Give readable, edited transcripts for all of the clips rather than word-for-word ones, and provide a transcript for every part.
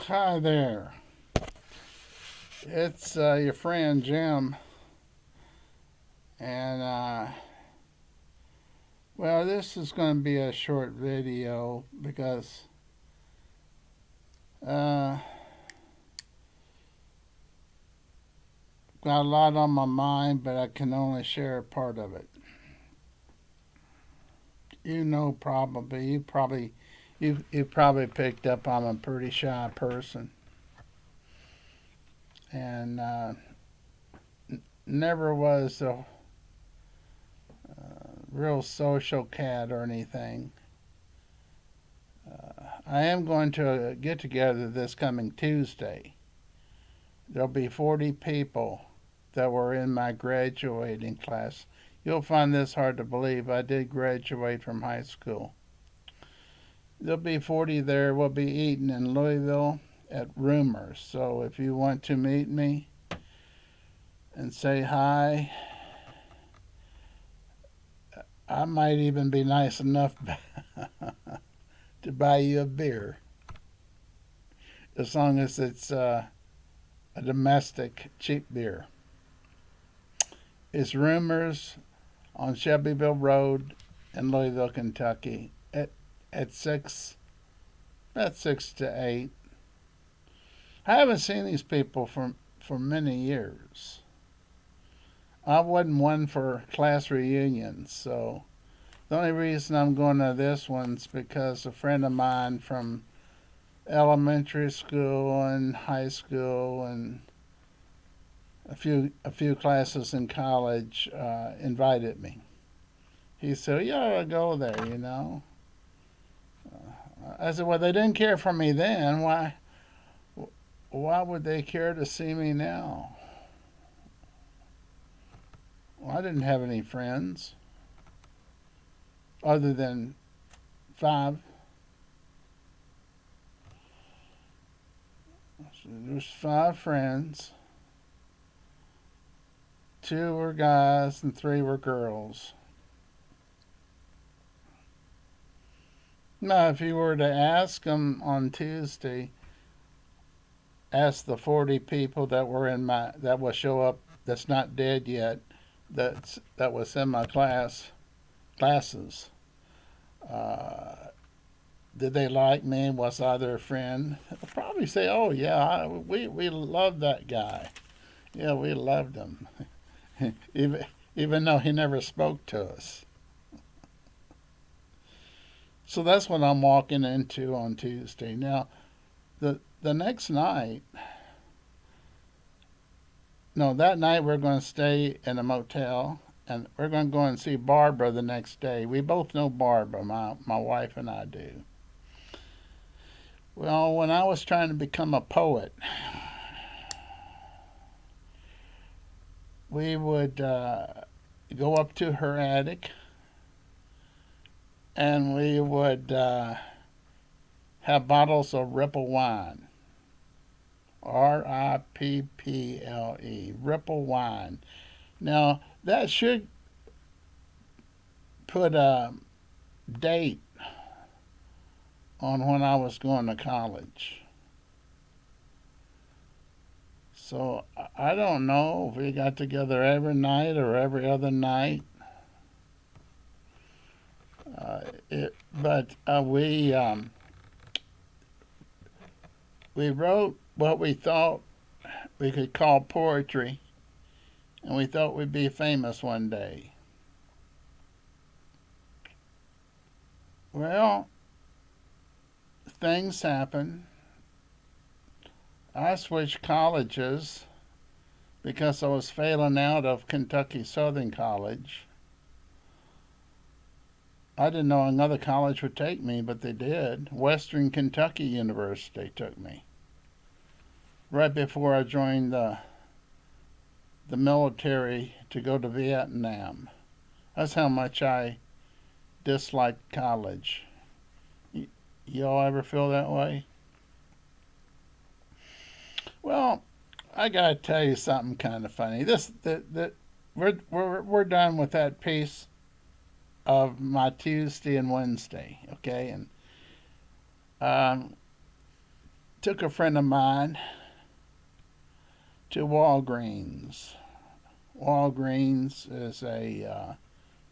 Hi there. It's your friend Jim. And, well, this is going to be a short video because uh, got a lot on my mind, but I can only share a part of it. You probably picked up I'm a pretty shy person, and never was a real social cat or anything. I am going to get together this coming Tuesday. There'll be 40 people that were in my graduating class. You'll find this hard to believe. I did graduate from high school. There'll be 40 there. We'll be eating in Louisville at Rumors. So if you want to meet me and say hi, I might even be nice enough to buy you a beer, as long as it's a domestic cheap beer. It's Rumors on Shelbyville Road in Louisville, Kentucky at 6, about 6 to 8. I haven't seen these people for many years. I wasn't one for class reunions, so the only reason I'm going to this one's because a friend of mine from elementary school and high school and a few classes in college invited me. He said, "You ought to go there." I said, "Well, they didn't care for me then. Why would they care to see me now?" Well, I didn't have any friends other than 5. So there's 5 friends. 2 were guys and 3 were girls. Now, if you were to ask them on Tuesday, ask the 40 people that will show up that's not dead yet, that was in my classes. Did they like me? Was I their friend? They'll probably say, "Oh yeah, we loved that guy. Yeah, we loved him, even though he never spoke to us." So that's what I'm walking into on Tuesday. Now, the next night, no, that night we're going to stay in a motel, and we're going to go and see Barbara the next day. We both know Barbara, my wife and I do. Well, when I was trying to become a poet, we would go up to her attic, and we would have bottles of Ripple wine. Ripple, Ripple wine. Now, that should put a date on when I was going to college. So I don't know if we got together every night or every other night. But we wrote what we thought we could call poetry, and we thought we'd be famous one day. Well, things happen. I switched colleges because I was failing out of Kentucky Southern College. I didn't know another college would take me, but they did. Western Kentucky University took me right before I joined the military to go to Vietnam. That's how much I disliked college. Y'all ever feel that way? Well, I gotta tell you something kind of funny. We're done with that piece of my Tuesday and Wednesday, okay? And took a friend of mine to Walgreens. Walgreens is a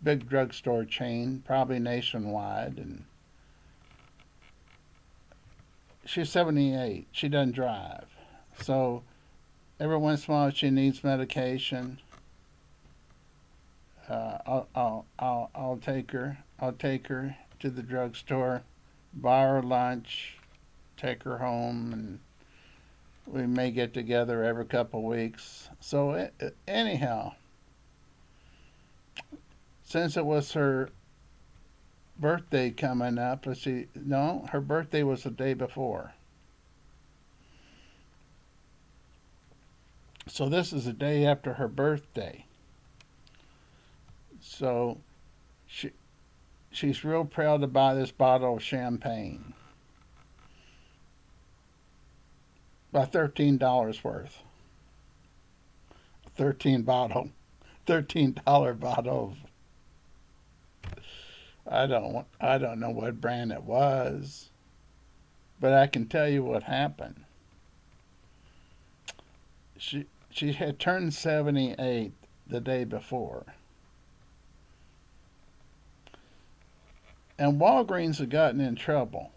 big drugstore chain, probably nationwide, and she's 78. She doesn't drive, so every once in a while she needs medication. I'll take her. I'll take her to the drugstore, buy her lunch, take her home, and we may get together every couple of weeks. So anyhow, since it was her birthday coming up, let's see, no, her birthday was the day before. So this is the day after her birthday. So she's real proud to buy this bottle of champagne. About $13 worth. $13 bottle of, I don't know what brand it was, but I can tell you what happened. She had turned 78 the day before. And Walgreens had gotten in trouble.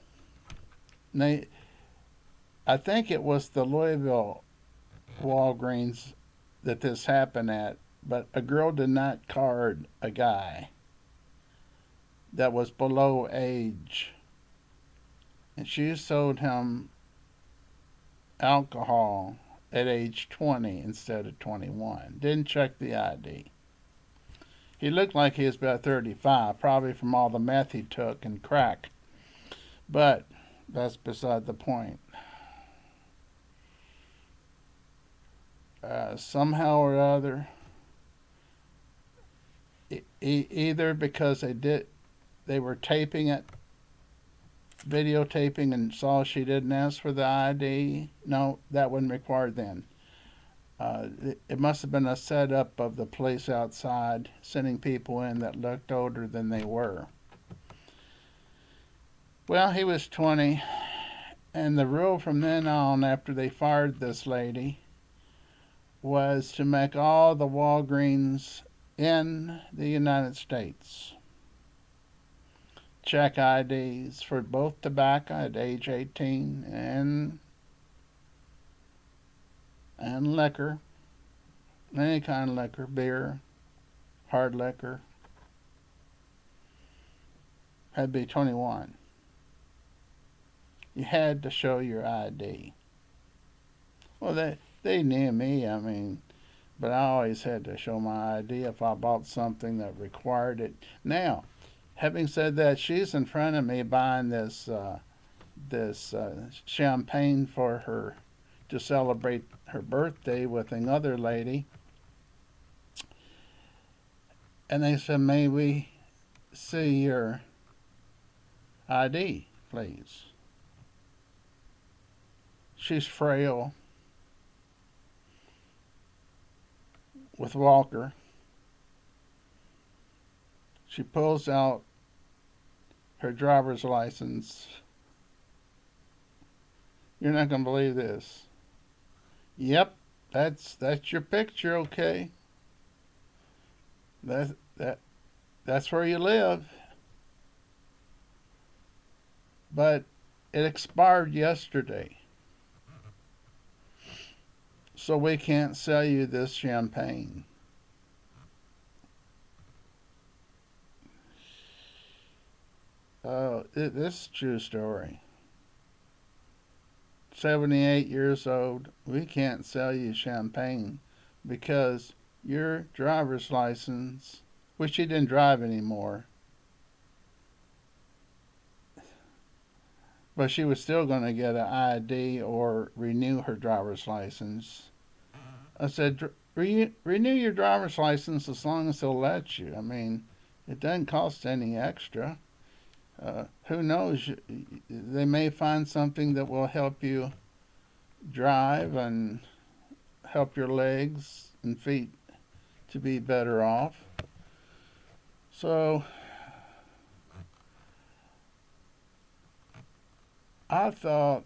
I think it was the Louisville Walgreens that this happened at, but a girl did not card a guy that was below age. And she sold him alcohol at age 20 instead of 21. Didn't check the ID. He looked like he was about 35, probably from all the meth he took and crack. But that's beside the point. Somehow or other, either because they were taping it, videotaping, and saw she didn't ask for the ID. No, that wasn't required then. It must have been a setup of the police outside, sending people in that looked older than they were. Well, he was 20, and the rule from then on, after they fired this lady, was to make all the Walgreens in the United States check IDs for both tobacco at age 18 and liquor, any kind of liquor, beer, hard liquor, had to be 21. You had to show your ID. Well, they knew me, but I always had to show my ID if I bought something that required it. Now, having said that, she's in front of me buying this champagne for her to celebrate her birthday with another lady. And they said, "May we see your ID, please?" She's frail, with Walker. She pulls out her driver's license. You're not going to believe this. Yep, that's your picture, okay? That's where you live. But it expired yesterday. So we can't sell you this champagne. This is a true story. 78 years old, we can't sell you champagne because your driver's license, which she didn't drive anymore, but she was still going to get an ID or renew her driver's license. I said, renew your driver's license as long as they'll let you. It doesn't cost any extra. Who knows? They may find something that will help you drive and help your legs and feet to be better off. So I thought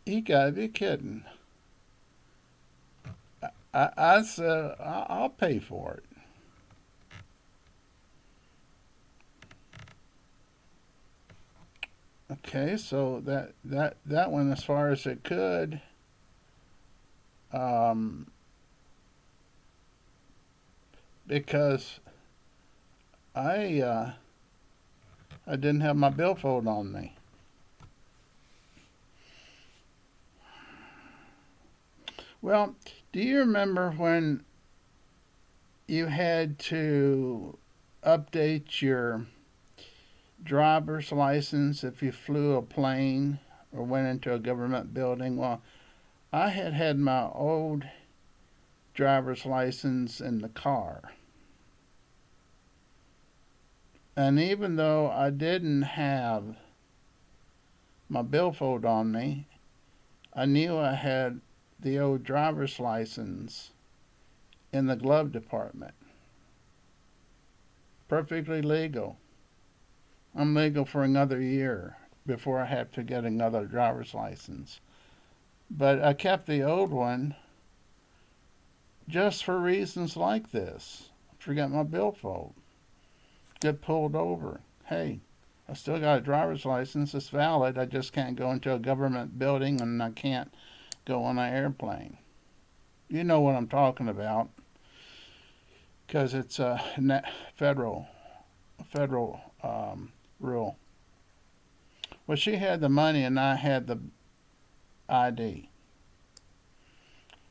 You gotta be kidding. I said, I'll pay for it. Okay, so that went as far as it could. Um, because I I didn't have my billfold on me. Well, do you remember when you had to update your driver's license if you flew a plane or went into a government building? Well, I had had my old driver's license in the car. And even though I didn't have my billfold on me, I knew I had the old driver's license in the glove department. Perfectly legal. I'm legal for another year before I have to get another driver's license. But I kept the old one just for reasons like this. Forget my billfold. Get pulled over. Hey, I still got a driver's license. It's valid. I just can't go into a government building and I can't go on an airplane. You know what I'm talking about because it's a federal rule. Well, she had the money and I had the ID.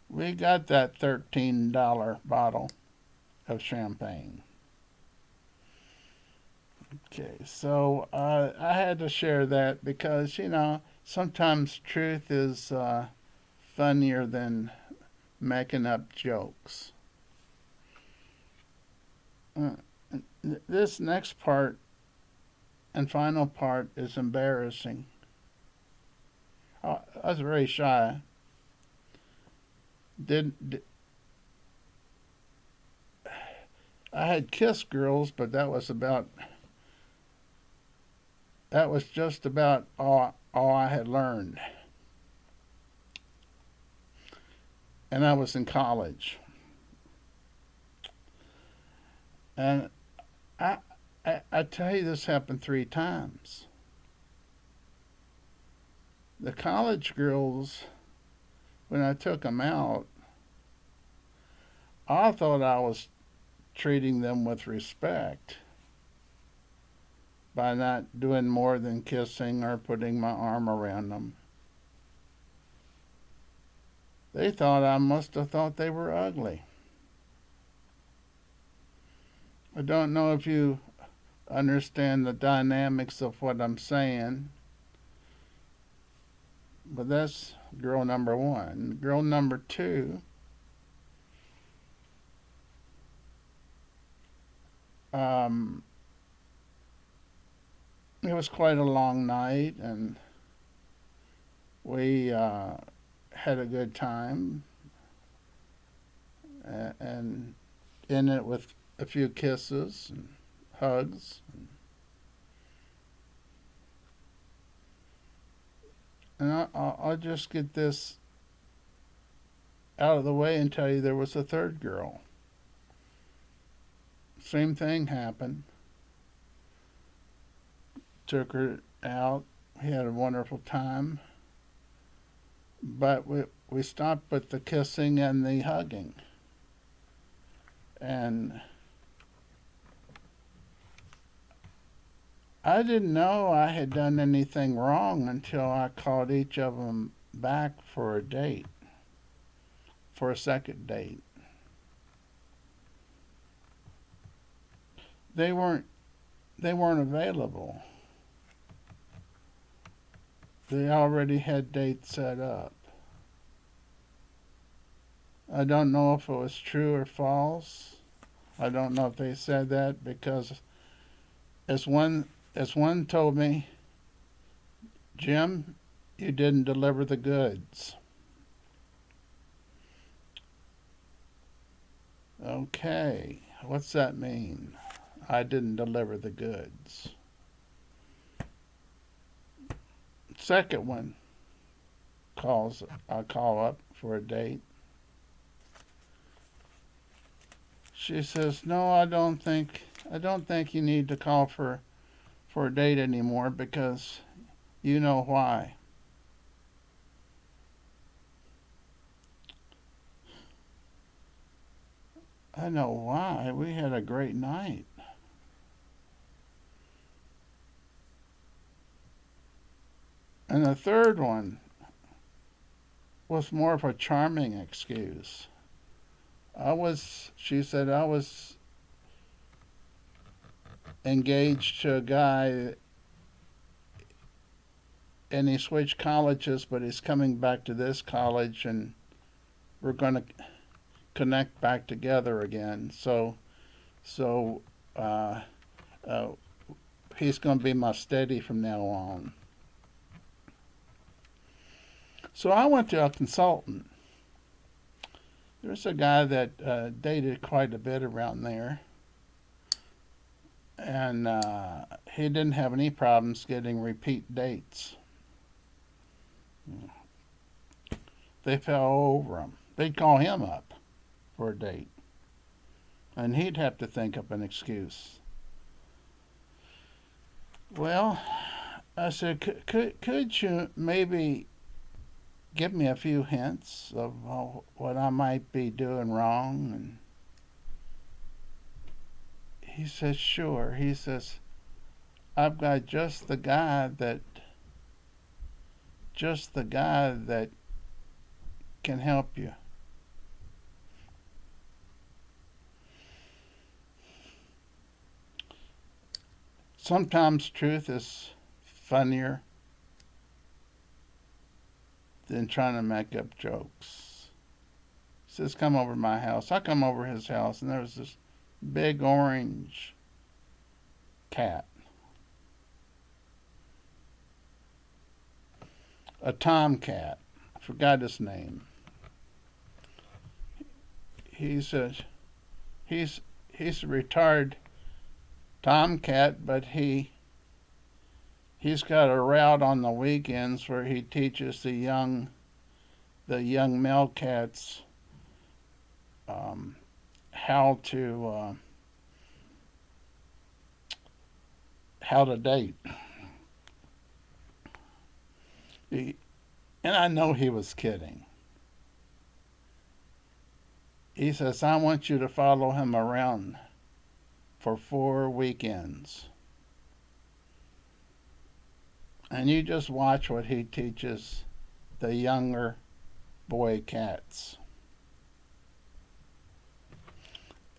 We got that $13 bottle of champagne. Okay, so I had to share that because, sometimes truth is funnier than making up jokes. This next part and final part is embarrassing. I was very shy. I had kissed girls, but that was just about all I had learned. And I was in college. And I tell you, this happened 3 times. The college girls, when I took them out, I thought I was treating them with respect by not doing more than kissing or putting my arm around them. They thought I must have thought they were ugly. I don't know if you understand the dynamics of what I'm saying, but that's girl number 1. Girl number 2, it was quite a long night, and we had a good time, and in it with a few kisses and hugs. And I'll just get this out of the way and tell you there was a third girl. Same thing happened. Took her out. We had a wonderful time. But we stopped with the kissing and the hugging. And I didn't know I had done anything wrong until I called each of them back for a date, for a second date. They weren't available. They already had dates set up. I don't know if it was true or false. I don't know if they said that because as one told me, Jim, you didn't deliver the goods. Okay, what's that mean? I didn't deliver the goods. Second one. call up for a date. She says, "No, I don't think you need to call for a date anymore because you know why." I know why. We had a great night. And the third one was more of a charming excuse. She said, I was engaged to a guy and he switched colleges, but he's coming back to this college and we're going to connect back together again. So uh, uh, he's going to be my steady from now on. So I went to a consultant. There's a guy that dated quite a bit around there, and he didn't have any problems getting repeat dates. They fell over him. They'd call him up for a date, and he'd have to think up an excuse. Well, I said, could you maybe give me a few hints of what I might be doing wrong? And he says, sure. He says, I've got just the guy that can help you. Sometimes truth is funnier than trying to make up jokes. He says, come over to my house. I come over his house, and there was this big orange cat. A tomcat. I forgot his name. He's a retired tomcat, but he's got a route on the weekends where he teaches the young male cats how to date. And I know he was kidding. He says, I want you to follow him around for 4 weekends. And you just watch what he teaches the younger boy cats.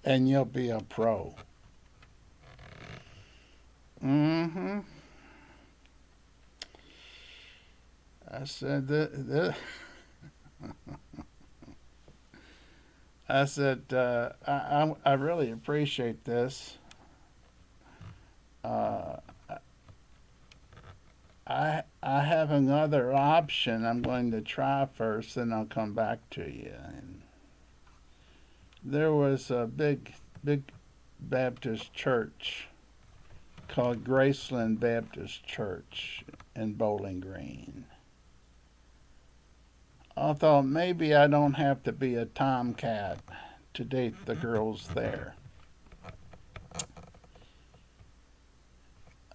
And you'll be a pro. Mm-hmm. I said I said, I really appreciate this. I have another option I'm going to try first, then I'll come back to you. And there was a big Baptist church called Graceland Baptist Church in Bowling Green. I thought maybe I don't have to be a tomcat to date the girls there.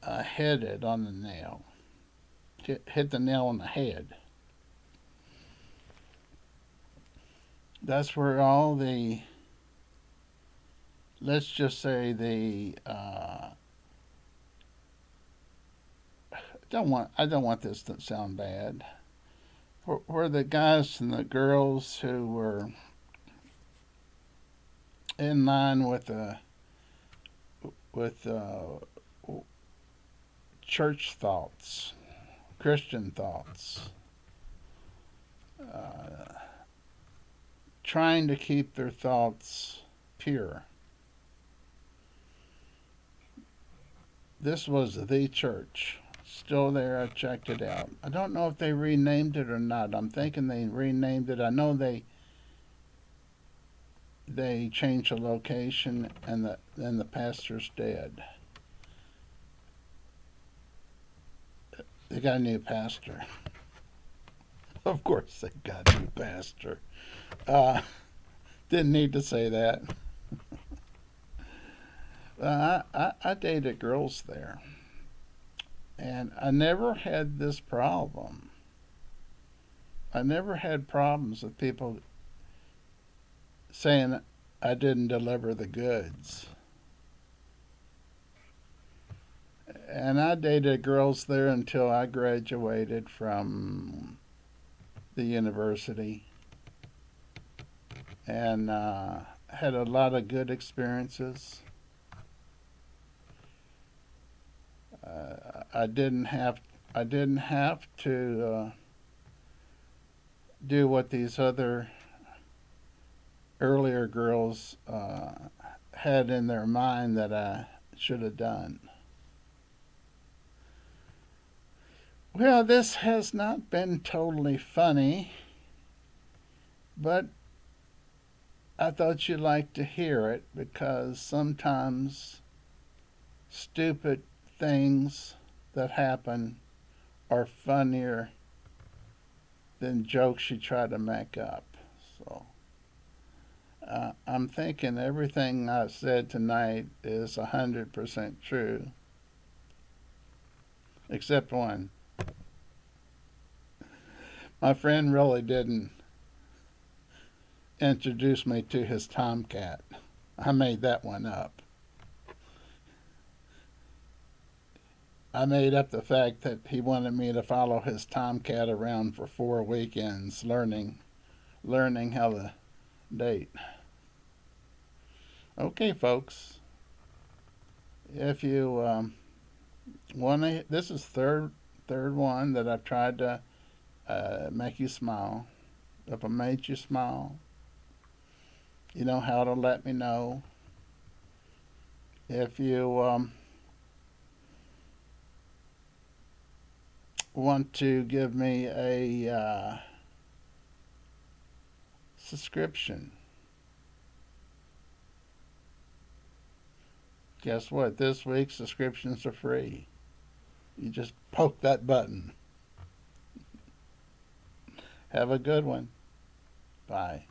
I hit it on the nail. Hit the nail on the head. That's where all the, let's just say I don't want this to sound bad. Where the guys and the girls who were in line with church thoughts, Christian thoughts, trying to keep their thoughts pure. This was the church. Still there, I checked it out. I don't know if they renamed it or not. I'm thinking they renamed it. I know they changed the location, and the pastor's dead. They got a new pastor. Of course they got you, pastor. Uh, didn't need to say that. I dated girls there, and I never had this problem. I never had problems with people saying I didn't deliver the goods. And I dated girls there until I graduated from the university, and had a lot of good experiences. I didn't have to do what these other earlier girls had in their mind that I should have done. Well, this has not been totally funny, but I thought you'd like to hear it because sometimes stupid things that happen are funnier than jokes you try to make up. So I'm thinking everything I've said tonight is 100% true, except one. My friend really didn't introduce me to his tomcat. I made that one up. I made up the fact that he wanted me to follow his tomcat around for 4 weekends, learning how to date. Okay, folks. If you want to, this is third one that I've tried to make you smile. If I made you smile, you know how to let me know. If you want to give me a subscription, guess what? This week subscriptions are free. You just poke that button. Have a good one. Bye.